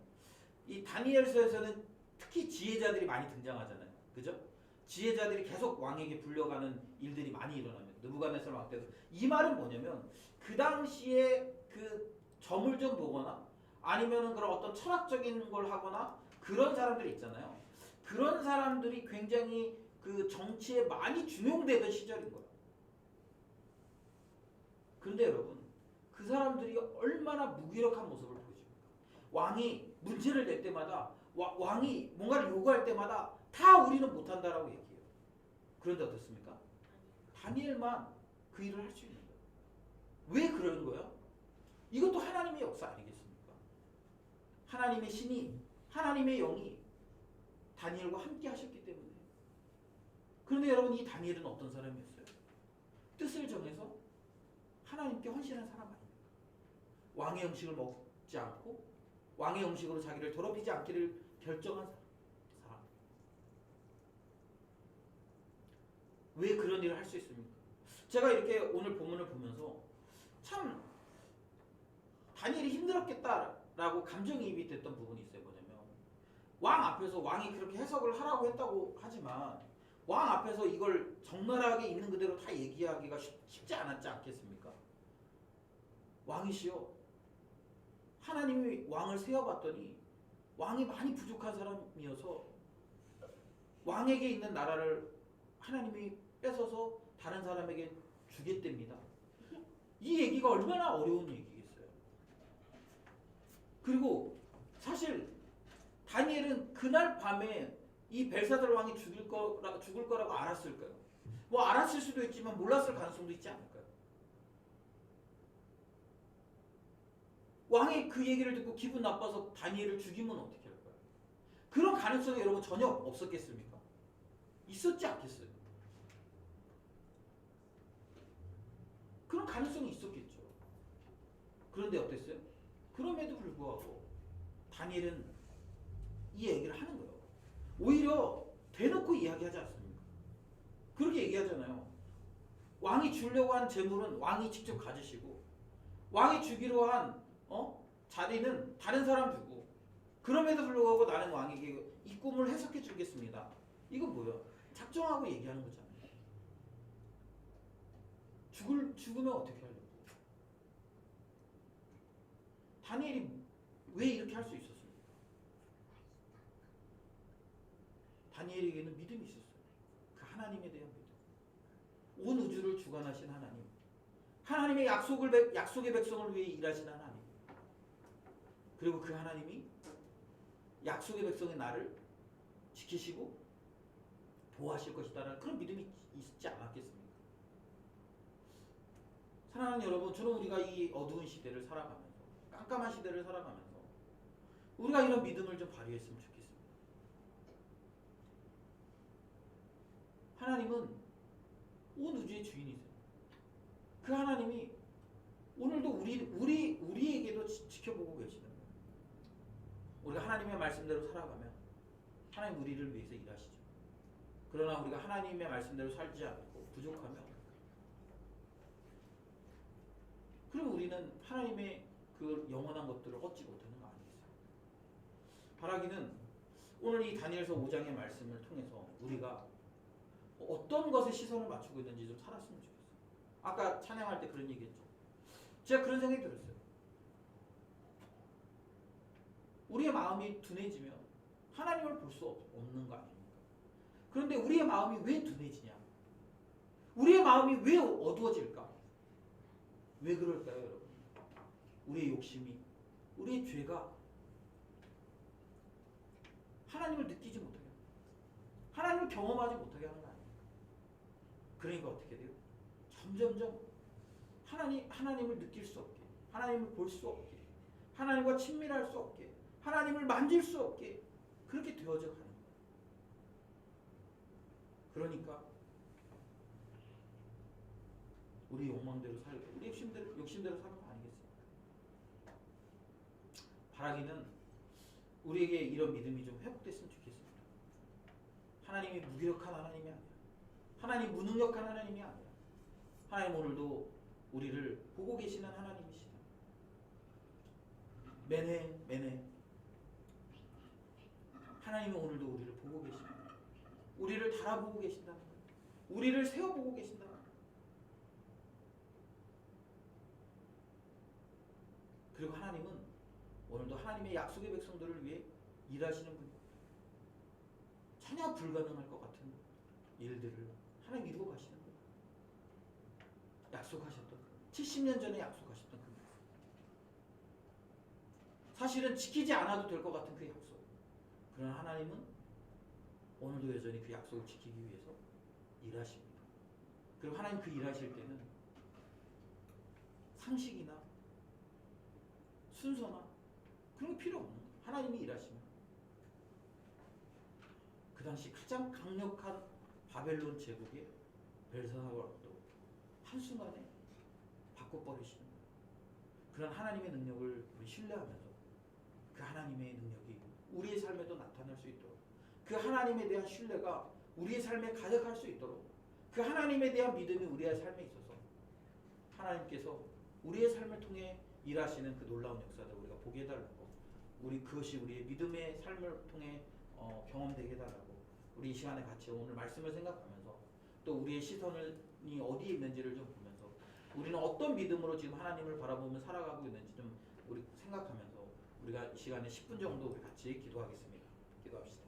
이 다니엘서에서는 특히 지혜자들이 많이 등장하잖아요. 그죠? 지혜자들이 계속 왕에게 불려가는 일들이 많이 일어납니다. 느부갓네살 왕 때도. 이 말은 뭐냐면 그 당시에 그 점을 좀 보거나 아니면은 그런 어떤 철학적인 걸 하거나 그런 사람들이 있잖아요. 그런 사람들이 굉장히 그 정치에 많이 중용되던 시절인 거예요. 그런데 여러분, 그 사람들이 얼마나 무기력한 모습을 보여줍니까? 왕이 문제를 낼 때마다 왕이 뭔가를 요구할 때마다 다 우리는 못한다라고 얘기해요. 그런데 어떻습니까? 다니엘만 그 일을 할 수 있는 거예요. 왜 그러는 거예요? 이것도 하나님의 역사 아니겠습니까? 하나님의 신이, 하나님의 영이 다니엘과 함께 하셨기 때문에. 그런데 여러분, 이 다니엘은 어떤 사람이었어요? 뜻을 정해서 하나님께 헌신한 사람 아닙니까? 왕의 음식을 먹지 않고 왕의 음식으로 자기를 더럽히지 않기를 결정한 사람. 왜 그런 일을 할 수 있습니까? 제가 이렇게 오늘 본문을 보면서 참 다니엘이 힘들었겠다라고 감정이입이 됐던 부분이 있어요. 뭐냐면 왕 앞에서 왕이 그렇게 해석을 하라고 했다고 하지만 왕 앞에서 이걸 적나라하게 있는 그대로 다 얘기하기가 쉽지 않았지 않겠습니까? 왕이시여, 하나님이 왕을 세워봤더니 왕이 많이 부족한 사람이어서 왕에게 있는 나라를 하나님이 뺏어서 다른 사람에게 주겠답니다. 이 얘기가 얼마나 어려운 얘기겠어요. 그리고 사실 다니엘은 그날 밤에 이 벨사살 왕이 죽을 거라고 알았을까요? 뭐 알았을 수도 있지만 몰랐을 가능성도 있지 않을까요? 왕이 그 얘기를 듣고 기분 나빠서 다니엘을 죽이면 어떻게 할까요? 그런 가능성이 여러분 전혀 없었겠습니까? 있었지 않겠어요? 그런 가능성이 있었겠죠. 그런데 어땠어요? 그럼에도 불구하고 다니엘은 이 얘기를 하는 거예요. 오히려 대놓고 이야기하지 않습니까? 그렇게 얘기하잖아요. 왕이 주려고 한 재물은 왕이 직접 가지시고 왕이 주기로 한 자리는 다른 사람 주고 그럼에도 불구하고 나는 왕에게 이 꿈을 해석해 주겠습니다. 이건 뭐예요? 작정하고 얘기하는 거잖아요. 죽으면 어떻게 하려고? 다니엘이 왜 이렇게 할 수 있었습니까? 다니엘에게는 믿음이 있었어요. 그 하나님에 대한 믿음. 온 우주를 주관하신 하나님. 하나님의 약속의 백성을 위해 일하신 하나님. 그리고 그 하나님이 약속의 백성의 나를 지키시고 보호하실 것이다라는 그런 믿음이 있지 않았겠습니까? 사랑하는 여러분, 저는 우리가 이 어두운 시대를 살아가면서, 깜깜한 시대를 살아가면서 우리가 이런 믿음을 좀 발휘했으면 좋겠습니다. 하나님은 온 우주의 주인이세요. 그 하나님이 오늘도 우리에게도 지켜보고 계시는 거예요. 우리가 하나님의 말씀대로 살아가면 하나님 우리를 위해서 일하시죠. 그러나 우리가 하나님의 말씀대로 살지 않고 부족하면, 그럼 우리는 하나님의 그 영원한 것들을 얻지 못하는 거 아니겠어요? 바라기는 오늘 이 다니엘서 5장의 말씀을 통해서 우리가 어떤 것에 시선을 맞추고 있는지 좀 살았으면 좋겠어요. 아까 찬양할 때 그런 얘기했죠. 제가 그런 생각이 들었어요. 우리의 마음이 둔해지면 하나님을 볼 수 없는 거 아닙니까? 그런데 우리의 마음이 왜 둔해지냐? 우리의 마음이 왜 어두워질까? 왜 그럴까요, 여러분? 우리의 욕심이, 우리의 죄가 하나님을 느끼지 못하게, 하나님을 경험하지 못하게 하는 거 아닙니까? 그러니까 어떻게 돼요? 점점점 하나님을 느낄 수 없게, 하나님을 볼 수 없게, 하나님과 친밀할 수 없게, 하나님을 만질 수 없게 그렇게 되어져 가는 거예요. 그러니까 우리 욕망대로 살고, 우리 욕심대로 사는 거 아니겠습니까? 바라기는 우리에게 이런 믿음이 좀 회복됐으면 좋겠습니다. 하나님이 무기력한 하나님이 아니라, 하나님 무능력한 하나님이 아니라, 하나님 오늘도 우리를 보고 계시는 하나님이시다. 매네 하나님이 오늘도 우리를 보고 계십니다. 우리를 달아보고 계신다는 거예요. 우리를 세워보고 계신다는 거예요. 그리고 하나님은 오늘도 하나님의 약속의 백성들을 위해 일하시는 분입니다. 전혀 불가능할 것 같은 일들을 하나님 이루고 가시는 거예요. 약속하셨던, 70년 전에 약속하셨던 그 약속. 사실은 지키지 않아도 될 것 같은 그 약속. 그러나 하나님은 오늘도 여전히 그 약속을 지키기 위해서 일하십니다. 그리고 하나님 그 일하실 때는 상식이나 순서나 그런 게 필요 없는 거예요. 하나님이 일하시면. 그 당시 가장 강력한 바벨론 제국의 벨사사로도 한순간에 바꿔버리시는 거예요. 그런 하나님의 능력을 우리 신뢰하면서 그 하나님의 능력이 우리의 삶에도 나타날 수 있도록, 그 하나님에 대한 신뢰가 우리의 삶에 가득할 수 있도록, 그 하나님에 대한 믿음이 우리의 삶에 있어서 하나님께서 우리의 삶을 통해 일하시는 그 놀라운 역사를 우리가 보게 해달라고, 그것이 우리의 믿음의 삶을 통해 경험되게 해달라고, 우리 이 시간에 같이 오늘 말씀을 생각하면서 또 우리의 시선이 어디에 있는지를 좀 보면서 우리는 어떤 믿음으로 지금 하나님을 바라보며 살아가고 있는지 좀 우리 생각하면서 우리가 이 시간에 10분 정도 우리 같이 기도하겠습니다. 기도합시다.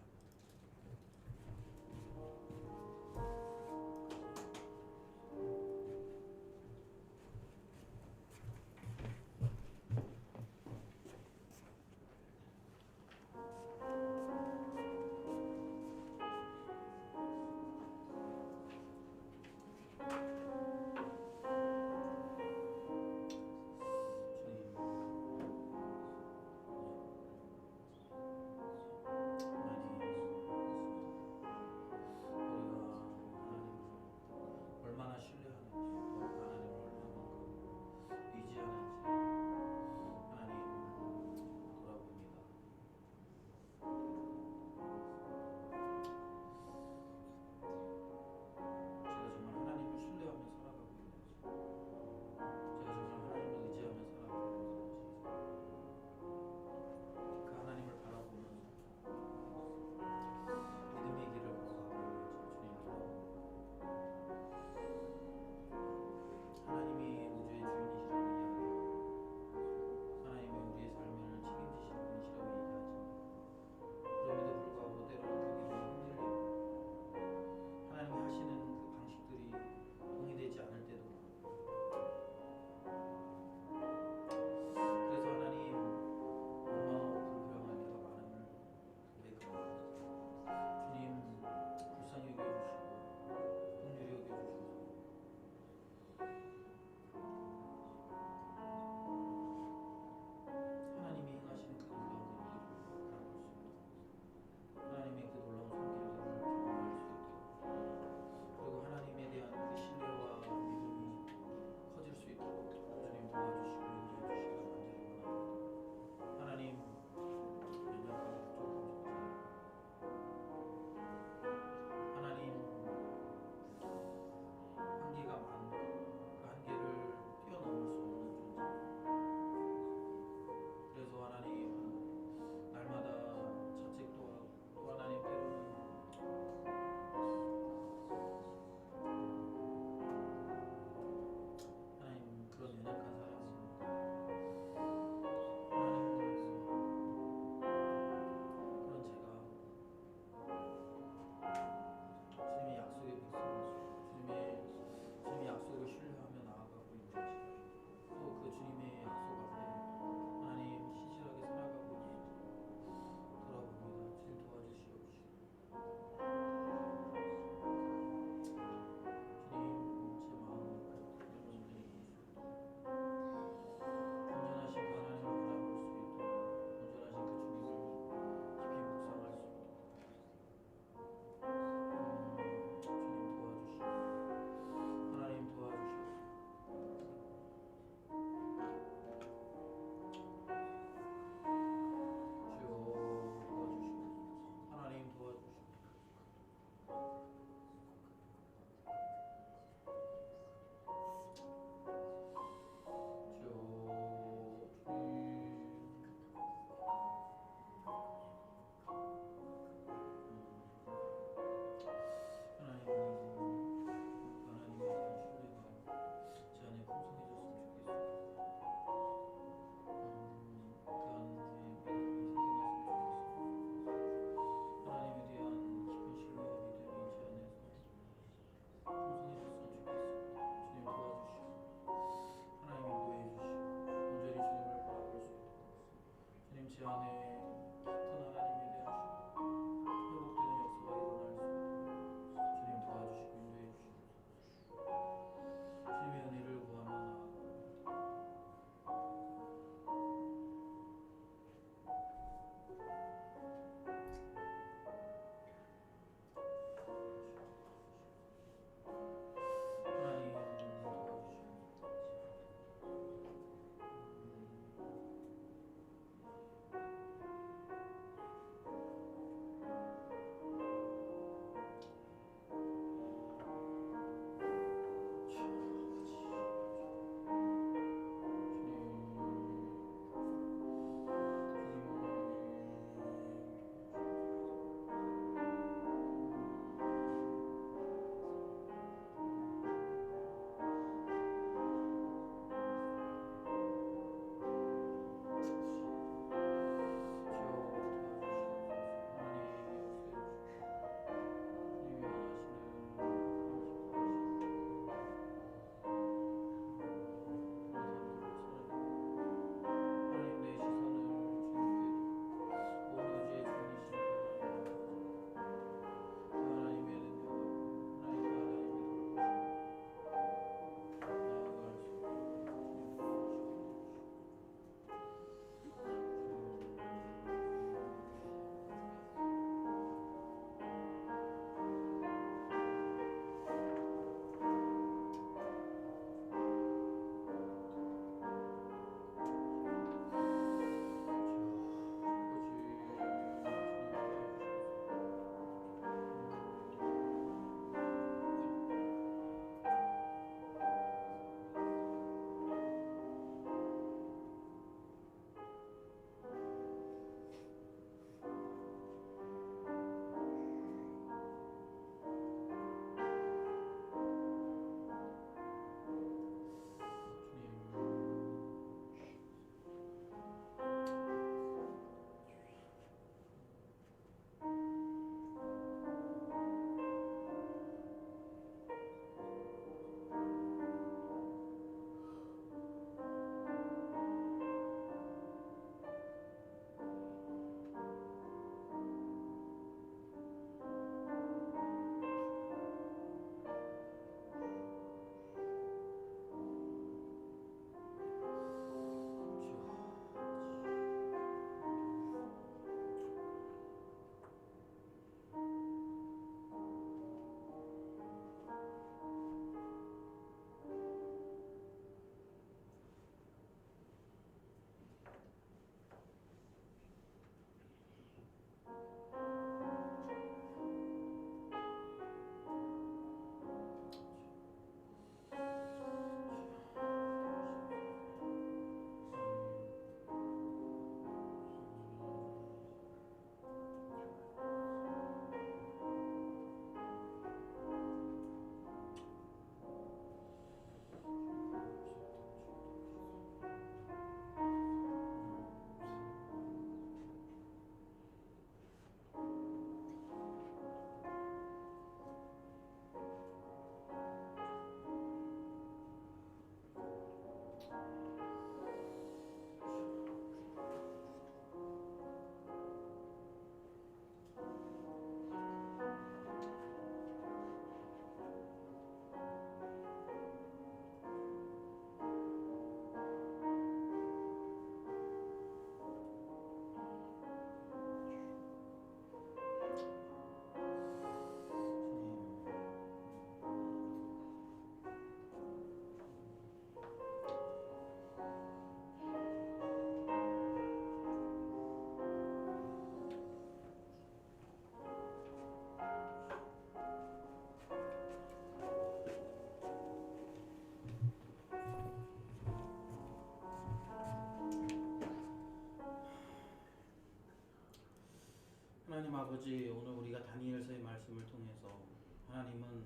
아버지, 오늘 우리가 다니엘서의 말씀을 통해서 하나님은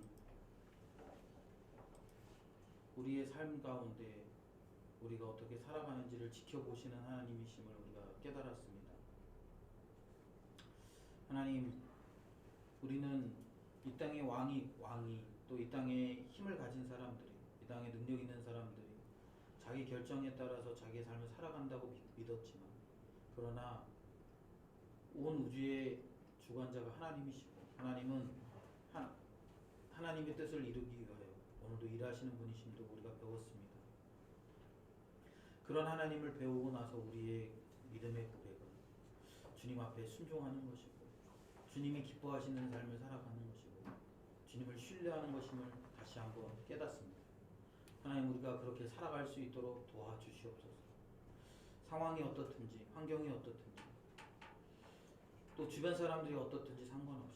우리의 삶 가운데 우리가 어떻게 살아가는지를 지켜보시는 하나님이심을 우리가 깨달았습니다. 하나님, 우리는 이 땅의 왕이 또 이 땅에 힘을 가진 사람들이, 이 땅에 능력 있는 사람들이 자기 결정에 따라서 자기의 삶을 살아간다고 믿었지만, 그러나 온 우주의 주관자가 하나님이시고 하나님은 하나님의 뜻을 이루기 위하여 오늘도 일하시는 분이심도 우리가 배웠습니다. 그런 하나님을 배우고 나서 우리의 믿음의 고백은 주님 앞에 순종하는 것이고, 주님이 기뻐하시는 삶을 살아가는 것이고, 주님을 신뢰하는 것임을 다시 한번 깨닫습니다. 하나님, 우리가 그렇게 살아갈 수 있도록 도와주시옵소서. 상황이 어떻든지, 환경이 어떻든지, 또 주변 사람들이 어떻든지 상관없이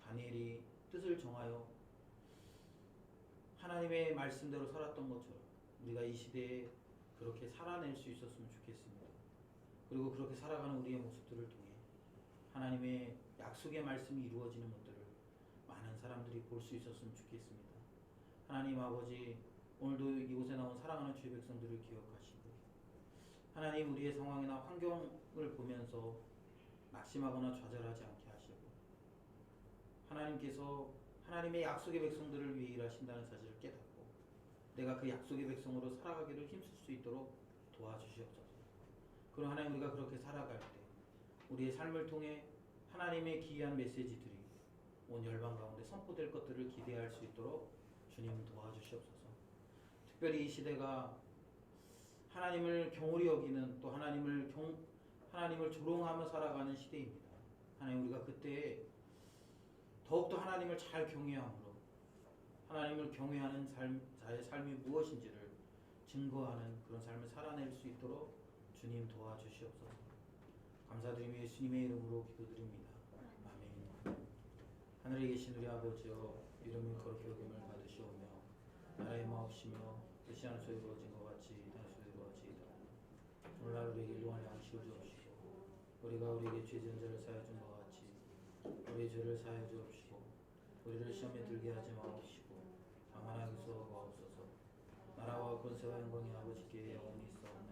다니엘이 뜻을 정하여 하나님의 말씀대로 살았던 것처럼 우리가 이 시대에 그렇게 살아낼 수 있었으면 좋겠습니다. 그리고 그렇게 살아가는 우리의 모습들을 통해 하나님의 약속의 말씀이 이루어지는 것들을 많은 사람들이 볼 수 있었으면 좋겠습니다. 하나님 아버지, 오늘도 이곳에 나온 사랑하는 주의 백성들을 기억하시고, 하나님, 우리의 상황이나 환경을 보면서 낙심하거나 좌절하지 않게 하시고, 하나님께서 하나님의 약속의 백성들을 위해 일하신다는 사실을 깨닫고 내가 그 약속의 백성으로 살아가기를 힘쓸 수 있도록 도와주시옵소서. 그럼 하나님, 우리가 그렇게 살아갈 때 우리의 삶을 통해 하나님의 기이한 메시지들이 온 열방 가운데 선포될 것들을 기대할 수 있도록 주님 도와주시옵소서. 특별히 이 시대가 하나님을 경홀히 여기는, 또 하나님을 조롱하며 살아가는 시대입니다. 하나님, 우리가 그때에 더욱더 하나님을 잘 경외함으로 하나님을 경외하는 자의 삶이 무엇인지를 증거하는 그런 삶을 살아낼 수 있도록 주님 도와주시옵소서. 감사드리며 예수님의 이름으로 기도드립니다. 아멘. 하늘에 계신 우리 아버지여, 이름을 거룩히 여김을 받으시오며 나라의 마옵시며 뜻이 하늘에서 이루어진 것 같이 땅에서도 이루어지이다. 오늘날 우리에게 일용할 양식을 주옵시고, 우리가 우리에게 죄 지은 자를 사하여 준 것 같이 우리의 죄를 사하여 주옵시고, 우리를 시험에 들게 하지 마옵시고 다만 악에서 구하옵소서. 나라와 권세와 영광이 아버지께 영원히 있사옵나이다.